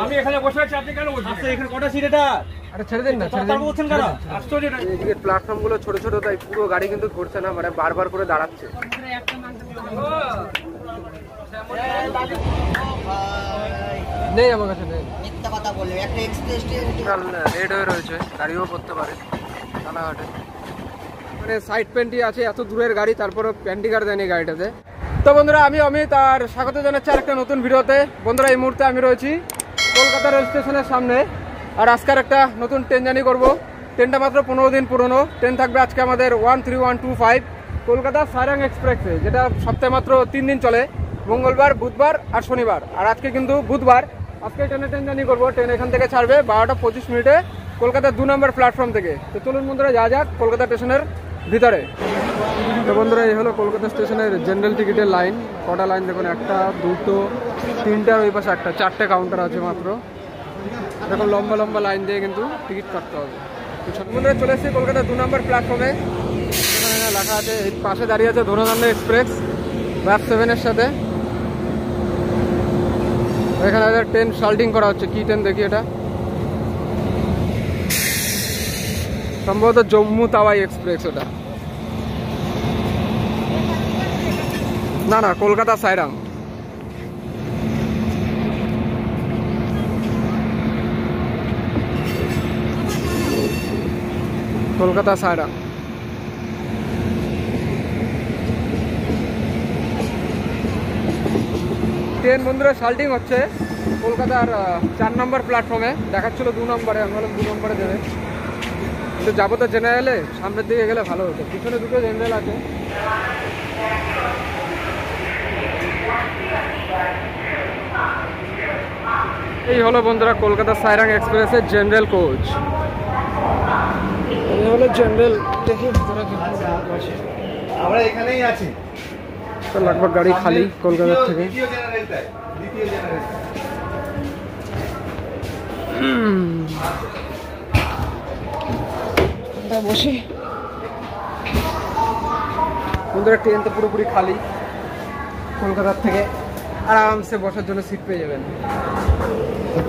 আমি এখানে বসে আছি, আপনি কেন বসে আছেন? এখানে কটা সিট এটা? আরে ছেড়ে দিন না, তারপর বলছেন কেন? আশ্চর্য এটা। এইদিকে প্ল্যাটফর্ম গুলো ছোট ছোট, তাই পুরো গাড়ি কিন্তু ঘুরছে না, মানে বারবার করে দাঁড়াচ্ছে। নেই আমার কাছে, নেই। মিথ্যা কথা বললে একটা এক্সপ্রেস ট্রেন রেড হয়ে রয়েছে, গাড়িও করতে পারে রানাঘাটে। মানে সাইড পেন্টি আছে, এত দূরের গাড়ি তারপরে প্যান্টিকার দেয়নি গাড়িটাতে। তো বন্ধুরা, আমি অমিত আর স্বাগত জানাচ্ছি আর একটা নতুন ভিডিওতে। বন্ধুরা, এই মুহূর্তে আমি রয়েছি কলকাতা রেল স্টেশনের সামনে, আর আজকের একটা নতুন ট্রেন জার্নি করবো। ট্রেনটা মাত্র 15 দিন পুরনো। ট্রেন থাকবে আজকে আমাদের 13125 কলকাতা সারাং এক্সপ্রেসে, যেটা সপ্তাহে মাত্র 3 দিন চলে, মঙ্গলবার, বুধবার আর শনিবার। আর আজকে কিন্তু বুধবার। আজকে ট্রেন জার্নি করবো। ট্রেন এখান থেকে ছাড়বে 12টা 25 মিনিটে কলকাতার 2 নম্বর প্ল্যাটফর্ম থেকে। তো চলুন বন্ধুরা, যা যাক কলকাতা স্টেশনের ভিতরে। তো বন্ধুরা, এই হলো কলকাতা স্টেশনের জেনারেল টিকিটের লাইন। কটা লাইন দেখুন, 1, 2, 3টার ওই পাশে 1টা, 4টে কাউন্টার আছে মাত্র। এরকম লম্বা লম্বা লাইন দিয়ে কিন্তু টিকিট কাটতে হবে। বন্ধুরা, চলে এসেছি কলকাতার 2 নম্বর প্ল্যাটফর্মে। এখানে লেখা আছে, এই পাশে দাঁড়িয়ে আছে ধনধান্য এক্সপ্রেস ব্যাপ 7-এর সাথে। এখানে ট্রেন সল্টিং করা হচ্ছে। কি ট্রেন দেখি, এটা সম্ভবত জম্মু তাওয়াই এক্সপ্রেস। ওটা না, কলকাতা সাইরাং। কলকাতা সাইরাং। ট্রেন বন্ধুরা সল্টিং হচ্ছে কলকাতার 4 নম্বর প্ল্যাটফর্মে। দেখাচ্ছিল 2 নম্বরে, আমি বললাম 2 নম্বরে দেবে। কিন্তু যাবো তো জেনারেলে, সামনের দিকে গেলে ভালো হতো। পিছনে দুটো জেনারেল আছে। এই হলো বন্ধুরা কলকাতা সাইরাং এক্সপ্রেসের জেনারেল কোচ। এই হলো জেনারেল। দেখি আমরা এখানেই আছি। তো লাগভগ গাড়ি খালি কলকাতার থেকে। বসে বন্ধুরা, ট্রেন তো পুরোপুরি খালি। কলকাতার থেকে আরামসে বসার জন্য সিট পেয়ে যাবেন।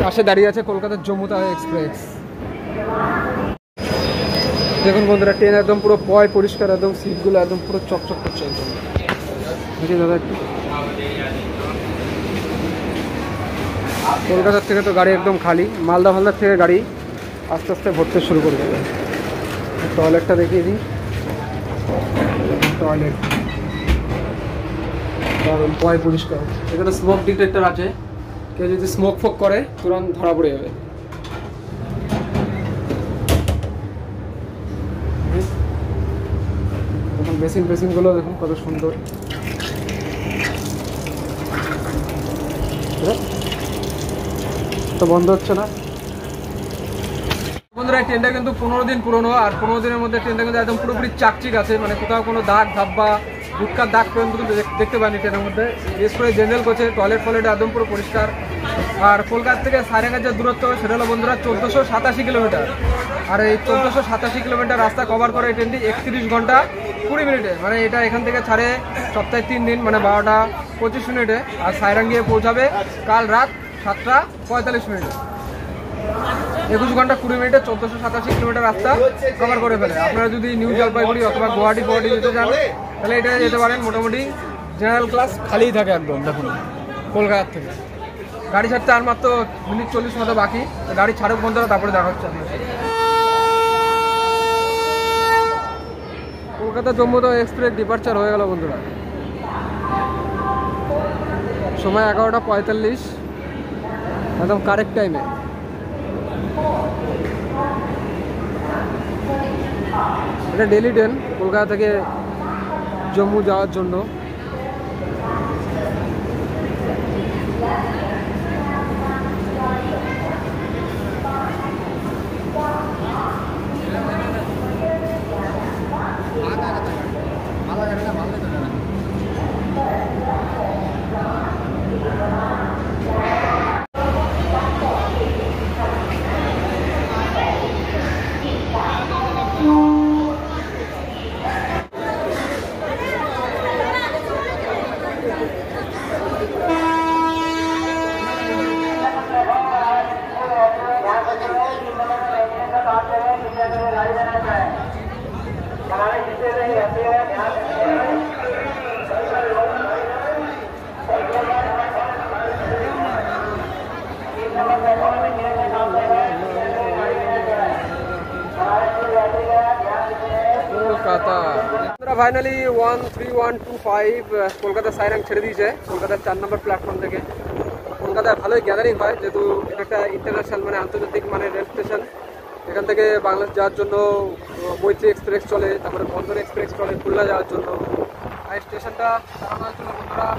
পাশে দাঁড়িয়ে আছে কলকাতার জম্মু তাওয়াই এক্সপ্রেস। দেখুন বন্ধুরা, ট্রেন একদম পুরো পরিষ্কার, একদম সিটগুলো একদম পুরো চকচক করছে একদম। দেখি দাদা একটু। কলকাতার থেকে তো গাড়ি একদম খালি। মালদার থেকে গাড়ি আস্তে আস্তে ভরতে শুরু করে দেবে। টয়লেটটা দেখিয়ে দিই। টয়লেট পরিষ্কার। এখানে স্মোক ডিটেক্টর আছে, কেউ যদি স্মোক ফোক করে তুরন্ত ধরা পড়ে যাবে। দেখুন বেসিনগুলো দেখুন কত সুন্দর। তো বন্ধ হচ্ছে না বন্ধুরা। এই ট্রেনটা কিন্তু 15 দিন পুরনো, আর 15 দিনের মধ্যে ট্রেনটা কিন্তু একদম পুরোপুরি চাকচিক আছে। মানে কোথাও কোনো দাগ ধাব্বা গুটকার দাগ পর্যন্ত দেখতে পাইনি ট্রেনের মধ্যে। বিশেষ করে জেনারেল কোচে টয়লেট একদম পুরো পরিষ্কার। আর কলকাতা থেকে সাইরাঙের যে দূরত্ব, সেটা হলো বন্ধুরা 1487 কিলোমিটার। আর এই 1487 কিলোমিটার রাস্তা কভার করে এই ট্রেনটি 31 ঘন্টা 20 মিনিটে। মানে এটা এখান থেকে ছাড়ে সপ্তাহে 3 দিন, মানে 12টা 25 মিনিটে। আর সাইরাং গিয়ে পৌঁছাবে কাল রাত 7টা 45 মিনিটে। 21 ঘন্টা 20 মিনিটে 1487 কিলোমিটার রাস্তা কভার করে ফেলে। আপনারা যদি নিউ জলপাইগুড়ি অথবা গুয়াহাটি যেতে চান, তাহলে এটা যেতে পারেন। মোটামুটি জেনারেল ক্লাস খালিই থাকে একদম। দেখুন কলকাতার থেকে গাড়ি ছাড়তে আর মাত্র মিনিট 40 মতো বাকি। গাড়ি ছাড়ুক বন্ধুরা, তারপরে দেখা হচ্ছে আপনার সাথে। কলকাতা জম্মু তাওয়াই এক্সপ্রেস ডিপার্চার হয়ে গেল বন্ধুরা। সময় 11টা 45, একদম কারেক্ট টাইমে। এটা ডেলি ট্রেন কলকাতা থেকে জম্মু যাওয়ার জন্য। কলকাতা ফাইনালি 13125 কলকাতা সাইরাং ছেড়ে দিয়েছে কলকাতার 4 নম্বর প্ল্যাটফর্ম থেকে। কলকাতায় ভালোই গ্যাদারিং হয়, যেহেতু এটা একটা ইন্টারন্যাশনাল মানে আন্তর্জাতিক মানে রেল স্টেশন। এখান থেকে বাংলাদেশ যাওয়ার জন্য মৈত্রী এক্সপ্রেস চলে, তারপরে বন্দর এক্সপ্রেস চলে খুলনা যাওয়ার জন্য। আর স্টেশনটা চালানো হয়েছিল বন্ধুরা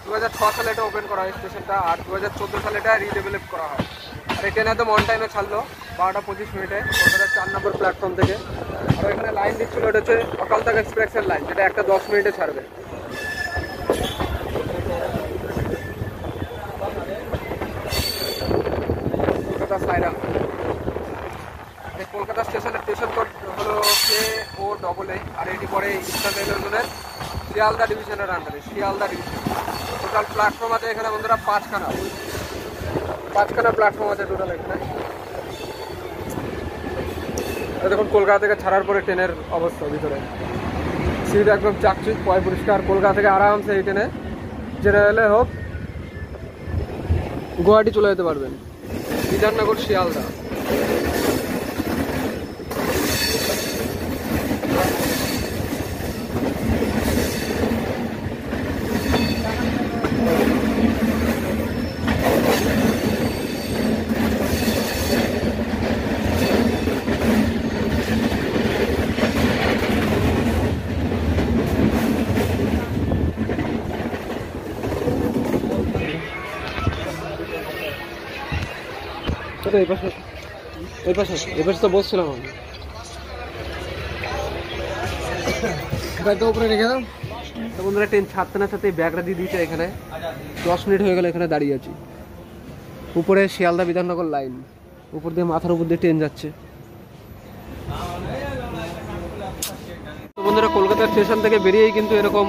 2006 সালে এটা ওপেন করা হয় স্টেশনটা, আর 2014 সালে এটা রিডেভেলপ করা হয়। আর এই ট্রেন একদম অন টাইমে ছাড়লো 12টা 25 মিনিটে কলকাতার 4 নম্বর প্ল্যাটফর্ম থেকে। আর এখানে লাইন দিচ্ছিল, এটা হচ্ছে অকালতাক এক্সপ্রেসের লাইন, যেটা একটা 10 মিনিটে ছাড়বে। কলকাতা সাইরাং কলকাতা স্টেশনের স্টেশন কোড হলো KOAA, আর এটি পরে ইস্টার্ন রেলওয়ে জোনের শিয়ালদা ডিভিশনের আন্ডারে, শিয়ালদা ডিভিশন। টোটাল প্ল্যাটফর্ম আছে এখানে বন্ধুরা 5খানা প্ল্যাটফর্ম আছে টোটাল এখানে। দেখুন কলকাতা থেকে ছাড়ার পরে ট্রেনের অবস্থা, ভিতরে সিট একদম চাকচিক পয় পরিষ্কার। কলকাতা থেকে আরামসে এই ট্রেনে জেনারেলে হোক গুয়াহাটি চলে যেতে পারবেন, বিধাননগর শিয়ালদা। এই পাশে তো বসছিলাম আমি, ব্যাগটা উপরে রেখে দাও। তো বন্ধুরা ট্রেন ছাড়তে না ছাড়তে ব্যাগটা দিয়ে দিয়েছে এখানে। 10 মিনিট হয়ে গেল এখানে দাঁড়িয়ে আছি। উপরে শিয়ালদা বিধাননগর লাইন, উপর দিয়ে মাথার উপর দিয়ে ট্রেন যাচ্ছে। তো বন্ধুরা কলকাতা স্টেশন থেকে বেরিয়েই কিন্তু এরকম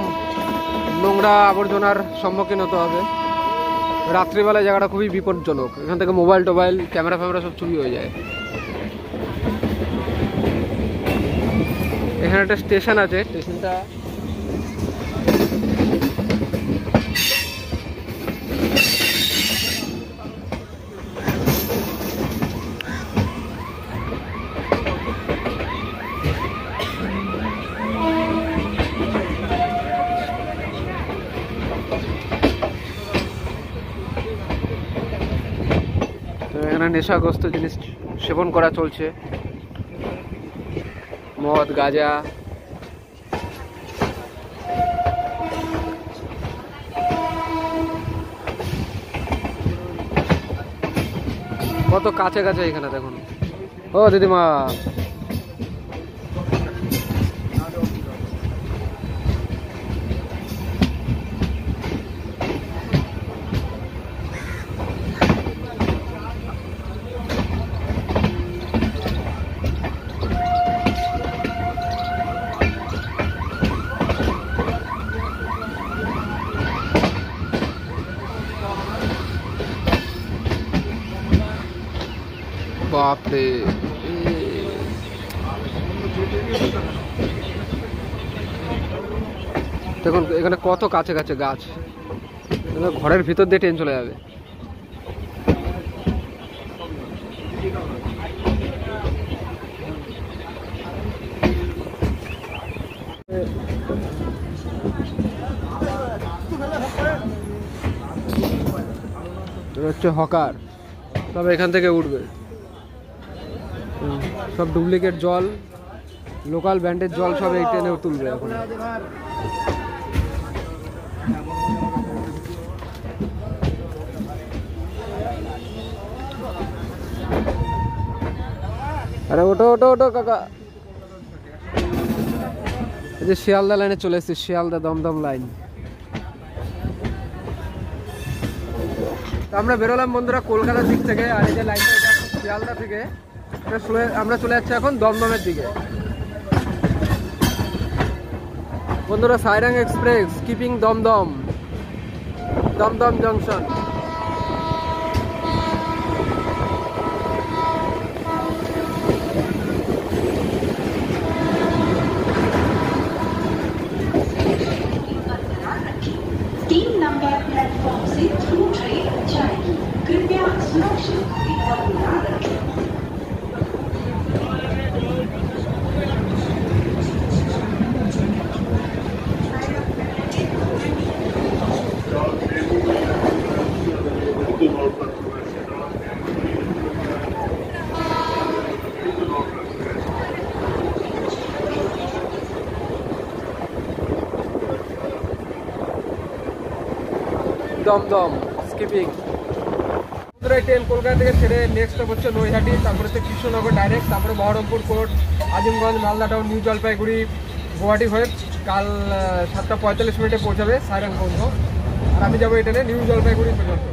নোংরা আবর্জনার সম্মুখীন হতে হবে। রাত্রিবেলায় জায়গাটা খুবই বিপজ্জনক, এখান থেকে মোবাইল টোবাইল ক্যামেরা ফ্যামেরা সব চুরি হয়ে যায়। এখানে একটা স্টেশন আছে, স্টেশনটা এখানে নেশাগ্রস্ত জিনিস সেবন করা চলছে, মদ গাঁজা। কত কাছে কাছে এখানে দেখুন। ও দিদিমা, বাপরে দেখুন এখানে কত কাছে কাছে গাছ, ঘরের ভিতর দিয়ে ট্রেন চলে যাবে। হচ্ছে হকার, তবে এখান থেকে উঠবে সব ডুপ্লিকেট জল, লোকাল ব্র্যান্ডের জল সব এই ট্রেনে তুলবে এখন। আরে ওটো ওটো ওটো কাকা, এই যে শিয়ালদা লাইনে চলে এসেছি, শিয়ালদা দমদম লাইন। আমরা বেরোলাম বন্ধুরা কলকাতার দিক থেকে, আর এই যে লাইনটা শিয়ালদা থেকে আমরা চলে যাচ্ছি এখন দমদমের দিকে। বন্ধুরা Sairang express keeping Dum Dum, Dum Dum junction. तीन नंबर प्लेटफॉर्म से थ्रू ट्रेन जाएगी, कृपया দমদম স্কিপিং। ট্রেন কলকাতা থেকে ছেড়ে নেক্সট স্টপ হচ্ছে নৈহাটি, তারপরে হচ্ছে কৃষ্ণনগর ডাইরেক্ট, তারপরে Baharampur court, Azimganj, Malda town, new Jalpaiguri, Guwahati হয়ে কাল 7:45 পৌঁছাবে সাইরাংগঞ্জ। আর আমি যাবো এই ট্রেনে নিউ জলপাইগুড়ি পর্যন্ত।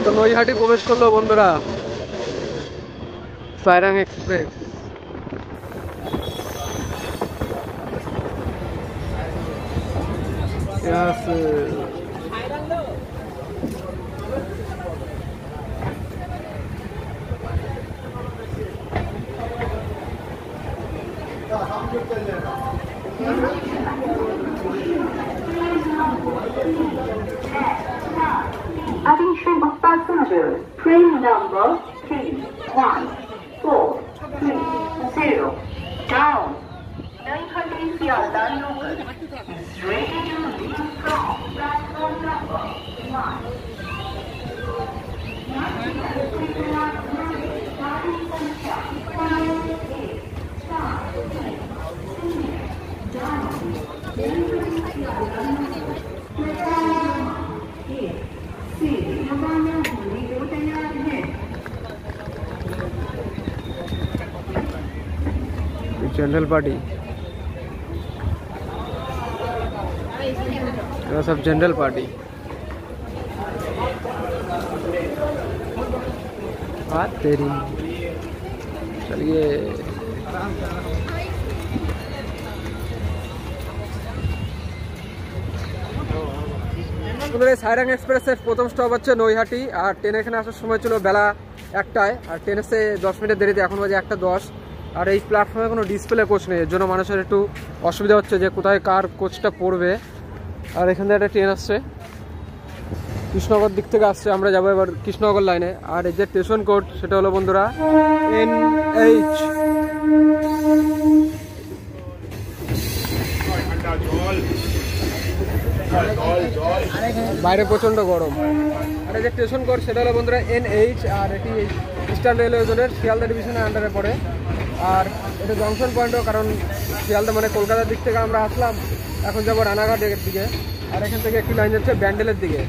তো নৈহাটি প্রবেশ করলো বন্ধুরা Sairang express. Attention of passengers, train number 3143 down Naikhali Sialdah local is ready to leave from platform number 1. General party, सब जनरल पार्टी। बात तेरी चलिए। সাইরাং এক্সপ্রেসের প্রথম স্টপ হচ্ছে নৈহাটি। আর ট্রেন এখানে আসার সময় ছিল বেলা 1টায়, আর ট্রেন এসে 10 মিনিট দেরিতে, এখন বাজে 1:10। আর এই প্ল্যাটফর্মে কোনো ডিসপ্লে কোচ নেই, এর জন্য মানুষের একটু অসুবিধা হচ্ছে যে কোথায় কার কোচটা পড়বে। আর এখান থেকে একটা ট্রেন আসছে, কৃষ্ণনগর দিক থেকে আসছে, আমরা যাবো এবার কৃষ্ণনগর লাইনে। আর এই যে স্টেশন কোড সেটা হলো বন্ধুরা NH। বাইরে প্রচন্ড গরম। আর এই যে স্টেশন কোড সেটা হলো বন্ধুরা NH। আর এটি ইস্টার্ন রেলওয়ে জোনের শিয়ালদা ডিভিশনের আন্ডারে পড়ে। আর এটা জংশন পয়েন্টও, কারণ শিয়ালদা মানে কলকাতার দিক থেকে আমরা আসলাম, এখন যাবো রানাঘাটের দিকে। আর এখান থেকে একটি লাইন যাচ্ছে ব্যান্ডেলের দিকে,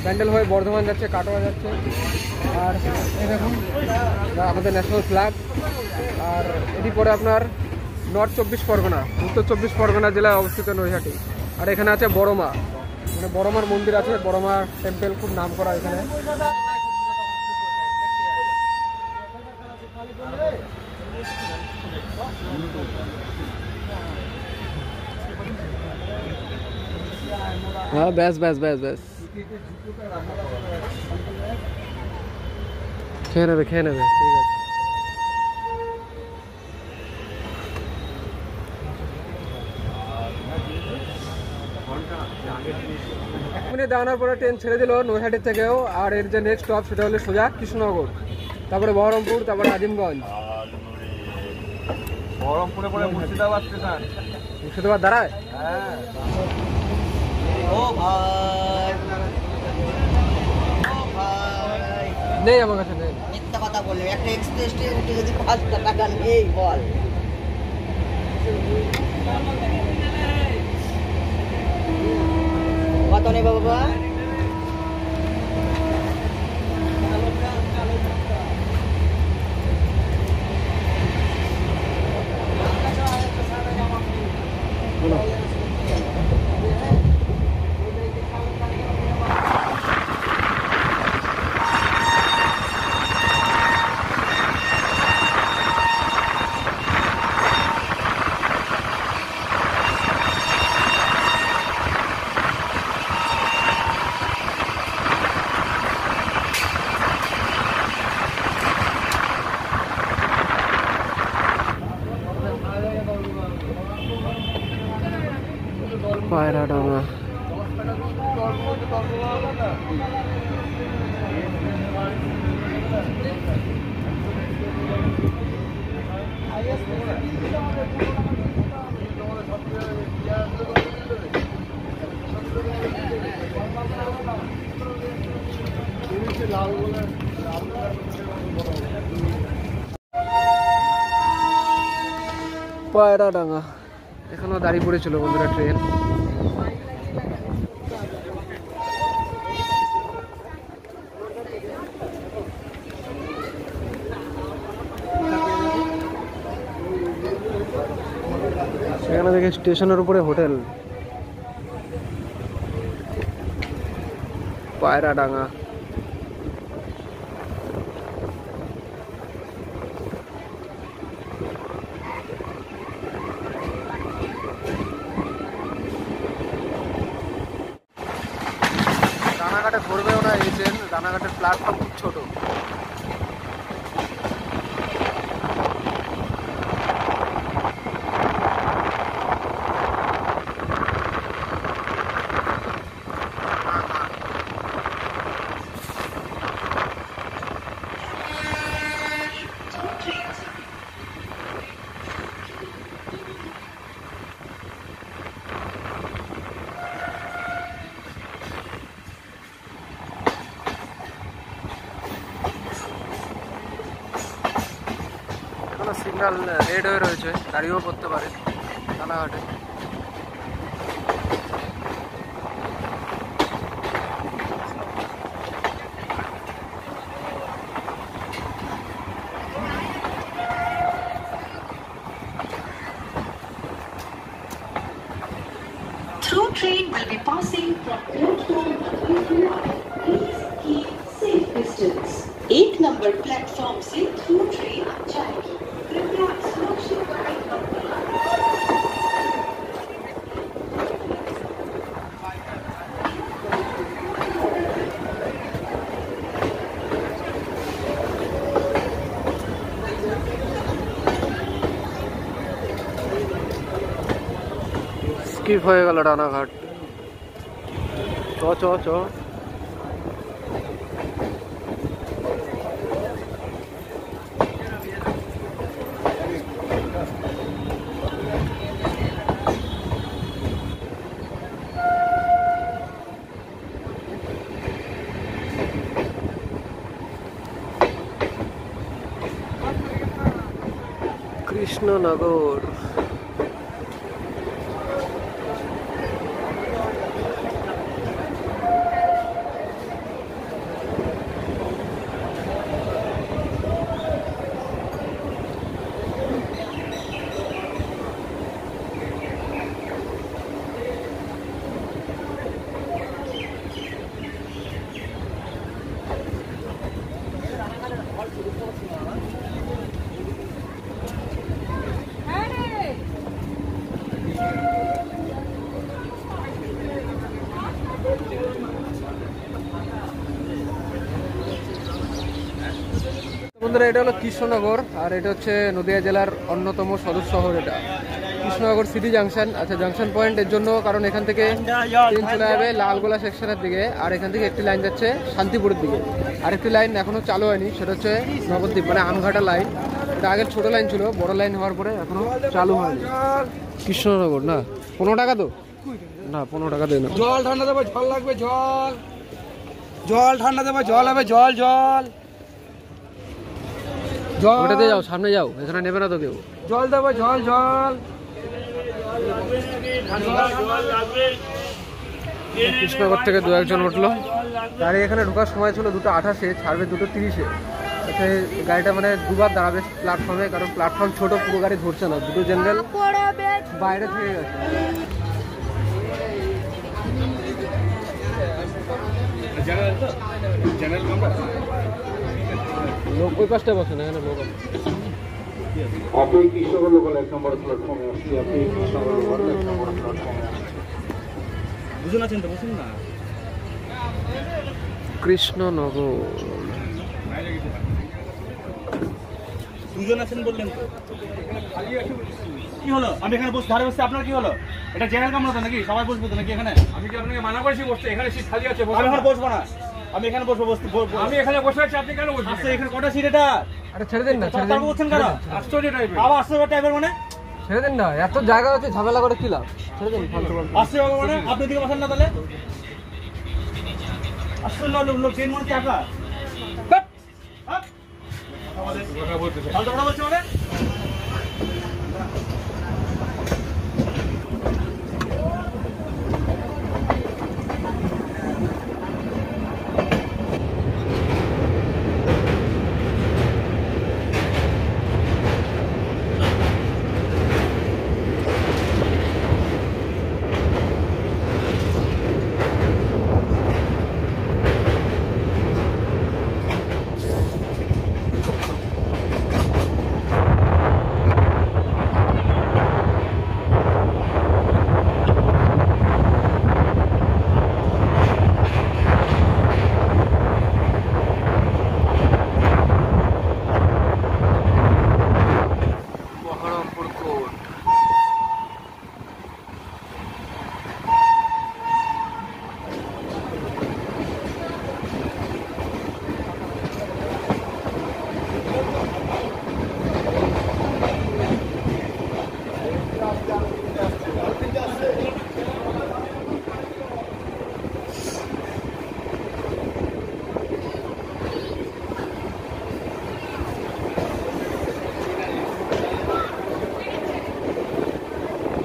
ব্যান্ডেল হয়ে বর্ধমান যাচ্ছে, কাটোয়া যাচ্ছে। আর এই দেখুন আমাদের ন্যাশনাল ফ্ল্যাগ। আর এটি পরে আপনার নর্থ 24 পরগনা, উত্তর 24 পরগনা জেলায় অবস্থিত নৈহাটি। আর এখানে আছে বড়মা, মানে বড়মার মন্দির আছে, বড়মা টেম্পল, খুব নাম করা এখানে। হ্যাঁ ব্যাস ব্যাস ব্যাস ব্যাস, খেয়ে নেবে ঠিক আছে। দাঁড়ানোর পরে ট্রেন ছেড়ে দিল নৈহাটি থেকেও। আর এর যে নেক্সট স্টপ সেটা হলো সোজা কৃষ্ণনগর, তারপরে বহরমপুর, তারপরে আজিমগঞ্জ। বহরমপুরে পরে মুর্শিদাবাদ স্টেশন। মুর্শিদাবাদ দাঁড়ায়? হ্যাঁ। ও ভাই নেই আমার কাছে, নেই। মিথ্যা কথা বললে একটা এক্সপ্রেস ট্রেন উঠে যদি 5 টাকা নেই বল কত নেবে বাবা পায়রাডাঙ্গা পায়রাডাঙ্গা এখনো দাঁড়িয়ে পড়েছিল বন্ধুরা ট্রেন। সেখানে দেখে স্টেশনের উপরে হোটেল পায়রাডাঙ্গা। রানাঘাটে ধরবেও না এই ট্রেন, রানাঘাটের প্ল্যাটফর্ম খুব ছোট। সিগন্যাল রেড হয়ে রয়েছে, গাড়িও করতে পারে রানাঘাটে। Through train will be passing from platform 1. Please keep safe distance. 8 number platform से through train जाएगी। कृपया सुरक्षित गाड़ी अपनी স্কিপ হয়ে গেল রানাঘাট। চ চ চ কৃষ্ণনগর। বন্ধুরা এটা হলো কৃষ্ণনগর, আর এটা হচ্ছে নদিয়া জেলার অন্যতম সদর শহর। এটা কৃষ্ণনগর সিটি জাংশন। আচ্ছা, জাংশন পয়েন্ট এর জন্য কারণ এখান থেকে ট্রেন চলে যাবে লালগোলা সেকশনের দিকে, আর এখান থেকে একটি লাইন যাচ্ছে শান্তিপুরের দিকে। আরেকটি লাইন এখনো চালু হয়নি, সেটা হচ্ছে নবদ্বীপ মানে আমঘাটা লাইন। এটা আগের ছোট লাইন ছিল, বড় লাইন হওয়ার পরে এখনো চালু হয়নি। কৃষ্ণনগর না 15 টাকা তো না, 15 টাকা দেয় না। জল ঠান্ডা দেবো, জল লাগবে, জল জল ঠান্ডা দেবো, জল হবে, জল জল জল ওটাতে যাও, সামনে যাও, এখানে নেবে না তো কেউ। জল দেবো, জল জল। কৃষ্ণনগর থেকে দু একজন উঠলো। গাড়ি এখানে ঢোকার সময় ছিল 2:28, ছাড়বে 2:30। গাড়িটা মানে দুবার দাঁড়াবে প্ল্যাটফর্মে, কারণ প্ল্যাটফর্ম ছোট, পুরো গাড়ি ধরছে না, দুটো জেনারেল বাইরে থেকে গেছে। লোক ওই পাশটা বসে না, এখানে লোক আছে। আপনি কৃষ্ণনগর লোকাল 1 নম্বর প্ল্যাটফর্মে আসছি। আপনি কৃষ্ণনগর লোকাল 1 নম্বর প্ল্যাটফর্মে আসছি। বুঝুন আছেন তো, বুঝুন না। কৃষ্ণনগর দুজন আছেন বললেন তো, কি হলো? আমি এখানে ধারে বসছি, আপনার কি হলো? এটা জেনারেল কামরা তো নাকি? সবাই বসবে তো নাকি এখানে? আমি কি আপনাকে মানা করেছি বসতে? এখানে সিট খালি আছে, আমি এখানে বসবো না, আমি এখানে বসবো। আমি এখানে বসে আছি, আপনি কেন বসছেন? আচ্ছা, এখানে কটা সিট এটা? আরে ছেড়ে দিন না, ছেড়ে দিন। তারপর বলছেন কেন? আশ্চর্য টাইপের। আবার আশ্চর্য টাইপের মানে? ছেড়ে দিন না, এত জায়গা আছে, ঝামেলা করে কি লাভ? ছেড়ে দিন, ফালতু ফালতু। আশ্চর্য মানে আপনি দিকে বসেন না তাহলে? আশ্চর্য লোক ট্রেন মানে কি একা? ফালতু কথা বলছে মানে?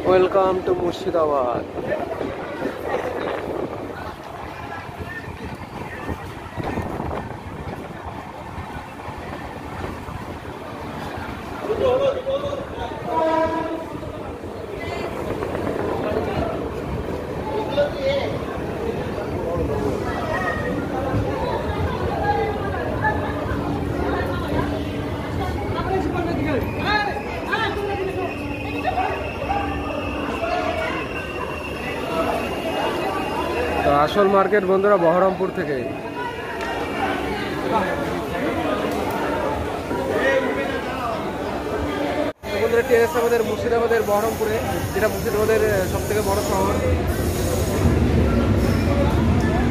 Welcome to Murshidabad. তো আসল মার্কেট বন্ধুরা বহরমপুর থেকে। বন্ধুরা ট্রেন এসে আমাদের মুর্শিদাবাদের বহরমপুরে, যেটা মুর্শিদাবাদের সব থেকে বড় শহর,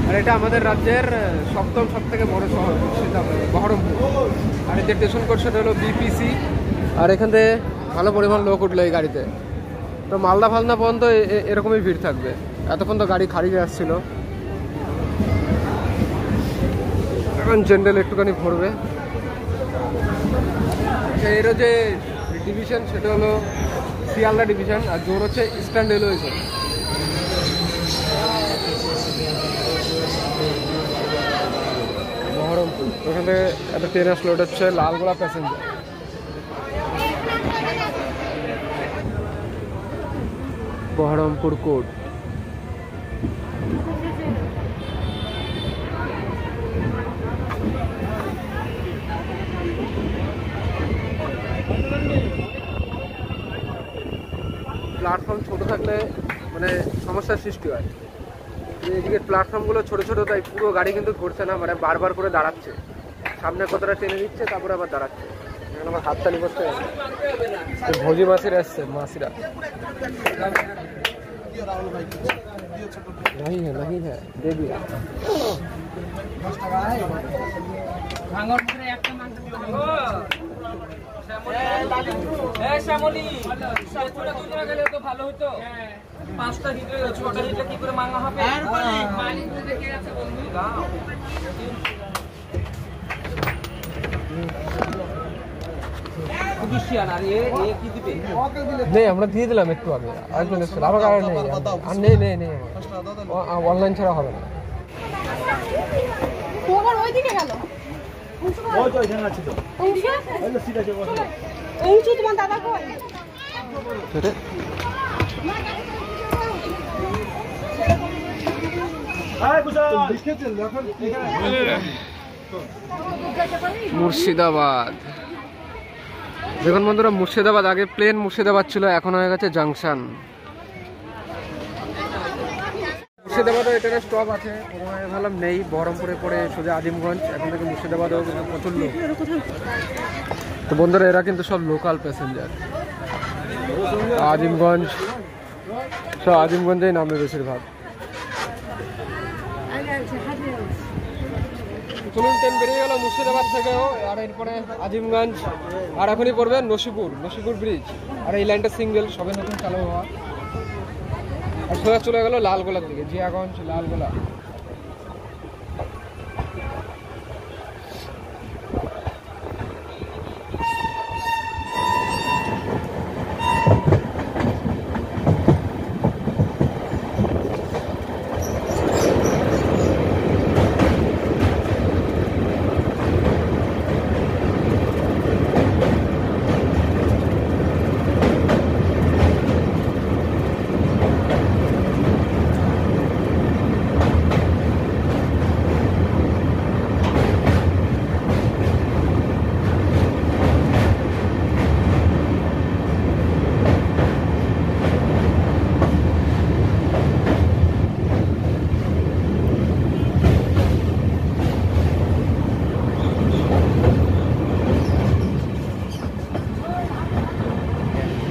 আর এটা আমাদের রাজ্যের সপ্তম সব থেকে বড় শহর মুর্শিদাবাদ, বহরমপুর। আর এই যে স্টেশন কোড সেটা হলো বিপিসি। আর এখান থেকে ভালো পরিমাণ লোক উঠলো এই গাড়িতে। তো মালদা ফালদা পর্যন্ত এরকমই ভিড় থাকবে। এতক্ষণ তো গাড়ি খালি আসছিল, এখন জেনারেল একটুখানি ভরবে। এর যে ডিভিশন সেটা হলো শিয়ালদা ডিভিশন, আর জোর হচ্ছে ইস্টার্ন রেলওয়ে। বহরমপুর ওখান থেকে একটা ট্রেন আসলো, ওটা হচ্ছে Lalgola passenger. Baharampur code. Platform ছোট থাকলে মানে সমস্যার সৃষ্টি হয়। এদিকে প্ল্যাটফর্মগুলো ছোট ছোট, তাই পুরো গাড়ি কিন্তু ঘুরছে না, মানে বারবার করে দাঁড়াচ্ছে। সামনে কতটা টেনে দিচ্ছে, তারপরে আবার দাঁড়াচ্ছে। এখানে আমার হাততালি বসতে গেছে, ভোজি মাসিরা এসছে, মাসিরা। नहीं है, नहीं है, दे दिया। শ্যামলি, গেলে তো ভালো হতো। 5টা হিট হয়ে গেছে, 6টা হিটে কি করে মাঙ্গা হবে? মালিক দেখে আছে বন্ধু, দাও। পুলিশিয়ান আর এ কি দিবে? নেই, আমরা দিয়ে দিলাম একটু আগে, আরেকজন এসেছিল, আমার কারণে নেই, আর নেই নেই নেই, অনলাইন ছাড়া হবে না। তোমার ওইদিকে গেল ওই তো এখানে আছে তো, অংশ ওই তো সিধা যে বসে। অংশ তোমার দাদা কই? আয় কুশল, মুর্শিদাবাদ দেখুন বন্ধুরা, মুর্শিদাবাদ আগে প্লেন মুর্শিদাবাদ ছিল, এখন হয়ে গেছে জাংশন। মুর্শিদাবাদে এটার স্টপ আছে, প্রথমে ভাবলাম নেই, বহরমপুরে পড়ে সোজা আজিমগঞ্জ, এখন থেকে মুর্শিদাবাদেও কিন্তু প্রচুর লোক। তো বন্ধুরা এরা কিন্তু সব লোকাল প্যাসেঞ্জার, আজিমগঞ্জ সব আজিমগঞ্জেই নামবে বেশিরভাগ। চলুন, ট্রেন বেরিয়ে গেল মুর্শিদাবাদ থেকেও, আর এরপরে আজিমগঞ্জ, আর এখনই পড়বে নসিপুর ব্রিজ, আর এই লাইনটা সিঙ্গেল, সবে নতুন চালু হওয়া। আর সোজা চলে গেল লালগোলার দিকে, জিয়াগঞ্জ লালগোলা।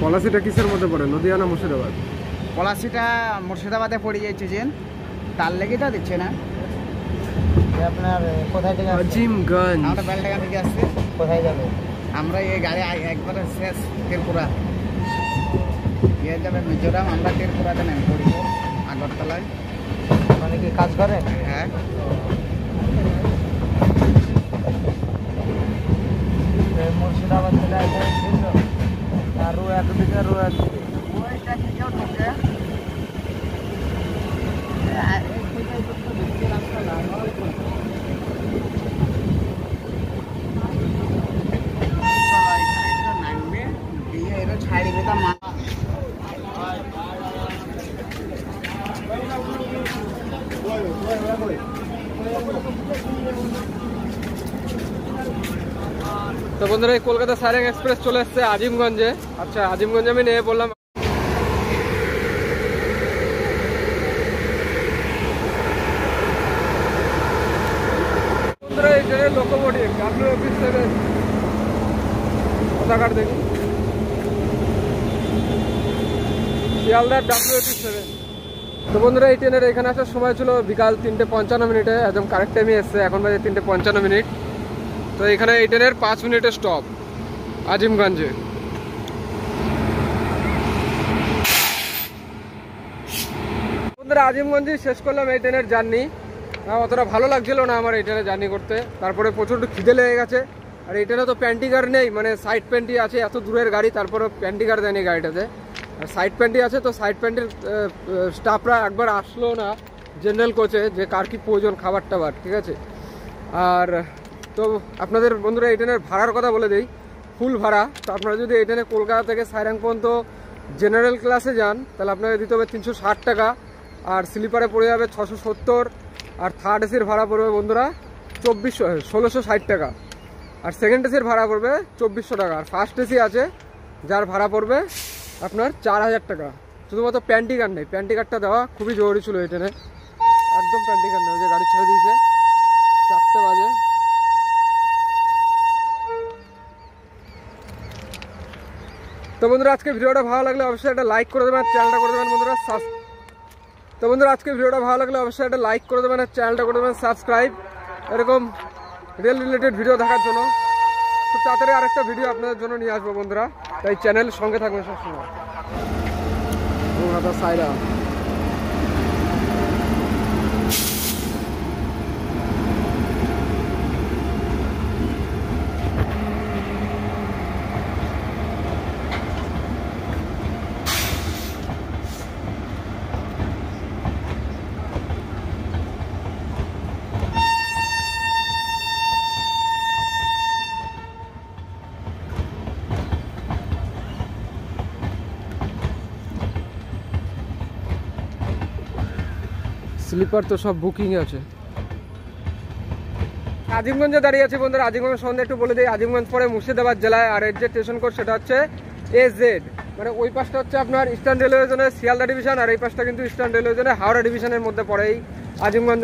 পলাশিটা কিসের মধ্যে পড়ে, নদিয়া না মুর্শিদাবাদ? পলাশিটা মুর্শিদাবাদে পড়ে যাচ্ছে, যে তার লেগে তো দিচ্ছে না। আপনার কোথায় থেকে? আজিমগঞ্জ। আমরা বেলডাঙ্গা থেকে আসছি। কোথায় যাবে? আমরা এই গাড়ি একবারে শেষ ত্রিপুরা, ইয়ে যাবে মিজোরাম, আমরা ত্রিপুরাতে নেমে পড়ব আগরতলায়। মানে কি কাজ করে? হ্যাঁ। মুর্শিদাবাদ থেকে আর একদিকে ওইটা থেকেও ঢোকে। ছাড়িবে তা মা। তো বন্ধুরা এই কলকাতা সাইরেং এক্সপ্রেস চলে এসছে আজিমগঞ্জে। আচ্ছা, আজিমগঞ্জে আমি নিয়ে বললাম। বন্ধুরা এই ট্রেনের লোকোমোটিভ WP7, পতাকার দেখি, শিয়ালদার WP7। তো বন্ধুরা এই ট্রেনের এখানে আসার সময় ছিল বিকাল 3:55, একদম কারেক্ট টাইমে এসছে, এখন বাজে 3:55। তো এখানে এই ট্রেনের 5 মিনিটের স্টপ আজিমগঞ্জে। বন্ধুরা আজিমগঞ্জে শেষ করলাম এই ট্রেনের জার্নি। অতটা ভালো লাগছিল না আমার এই ট্রেনে জার্নি করতে, তারপরে প্রচণ্ড খিদে লেগে গেছে। আর এই ট্রেনে তো প্যান্টিকার নেই, মানে সাইড প্যান্টি আছে, এত দূরের গাড়ি তারপরে প্যান্টিকার দেয়নি গাড়িটাতে। আর সাইড প্যান্টি আছে, তো সাইড প্যান্টির স্টাফরা একবার আসলো না জেনারেল কোচে, যে কার কি প্রয়োজন খাবার টাবার, ঠিক আছে। আর তো আপনাদের বন্ধুরা এই ট্রেনের ভাড়ার কথা বলে দিই, ফুল ভাড়া। তো আপনারা যদি এই ট্রেনে কলকাতা থেকে সাইরাং পর্যন্ত জেনারেল ক্লাসে যান, তাহলে আপনাদের দিতে হবে 360 টাকা, আর স্লিপারে পড়ে যাবে 670, আর থার্ড এসির ভাড়া পড়বে বন্ধুরা 1660 টাকা, আর সেকেন্ড এসির ভাড়া পড়বে 2400 টাকা, আর ফার্স্ট এসি আছে যার ভাড়া পড়বে আপনার 4000 টাকা। শুধুমাত্র প্যান্টি কার্ড নেই, প্যান্টি কার্ডটা দেওয়া খুবই জরুরি ছিল এই ট্রেনে, একদম প্যান্টি কার্ড নেই। যে গাড়ি ছেড়ে দিয়েছে 4টে বাজে। তো বন্ধুরা আজকে ভিডিওটা ভালো লাগলে অবশ্যই একটা লাইক করে দেবেন, চ্যানেলটা করে দেবেন বন্ধুরা। তো বন্ধুরা আজকে ভিডিওটা ভালো লাগলে অবশ্যই একটা লাইক করে দেবেন, আর চ্যানেলটা করে দেবেন সাবস্ক্রাইব, এরকম রেল রিলেটেড ভিডিও দেখার জন্য। খুব তাড়াতাড়ি আরেকটা ভিডিও আপনাদের জন্য নিয়ে আসবো বন্ধুরা, তাই চ্যানেল সঙ্গে থাকবেন সবসময়। সাইরা স্লিপার তো সব বুকিং আছে। আজিমগঞ্জে দাঁড়িয়ে আছে বন্ধুরা। আজিমগঞ্জ সম্বন্ধে একটু বলে দিই, আজিমগঞ্জ পরে মুর্শিদাবাদ জেলায়, আর এর যে স্টেশন কোড সেটা হচ্ছে AZ। মানে ওই পাশটা হচ্ছে আপনার ইস্টার্ন রেলওয়ে জোনের শিয়ালদা ডিভিশন, আর এই পাশটা কিন্তু ইস্টার্ন রেলওয়ে জোনের হাওড়া ডিভিশনের মধ্যে পড়ে এই আজিমগঞ্জ।